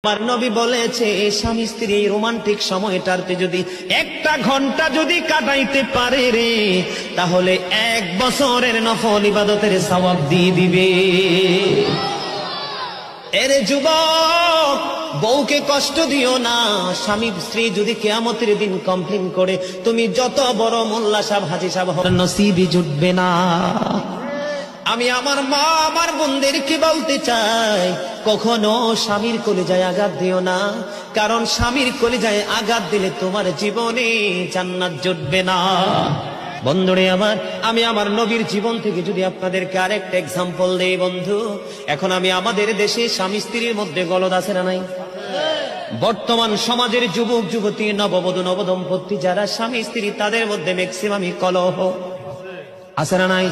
আমার নবী বলেছে স্বামী স্ত্রী এই রোমান্টিক সময়টাতে যদি একটা ঘন্টা যদি কাটাইতে পারে রে, তাহলে 1 বছরের নফল ইবাদতের সওয়াব দিয়ে দিবে। এরে যুবক, বউকে কষ্ট দিও না। স্বামী স্ত্রী যদি কিয়ামতের দিন কমপ্লেইন করে, তুমি যত বড় মোল্লা সাহেব হাজী সাহেব হন, নসিবই জুটবে না। আমি আমার মা আমার বোনদেরকে বলতে চাই, কখনো স্বামীর কলিজায় আঘাত দিও না, কারণ স্বামীর কলিজায় আঘাত দিলে তোমার জীবনে জান্নাত জুটবে না। বন্ধুরে আমার, আমি আমার নবীর জীবন থেকে যদি আপনাদেরকে আরেকটা এক্সাম্পল দেই বন্ধু, এখন আমি আমাদের দেশে স্বামী স্ত্রীর মধ্যে গলদ আছে না নাই? বর্তমান সমাজের যুবক যুবতী, নববধূ নবদম্পতি যারা স্বামী স্ত্রী, তাদের মধ্যে ম্যাক্সিমামই কলহ আছে না নাই?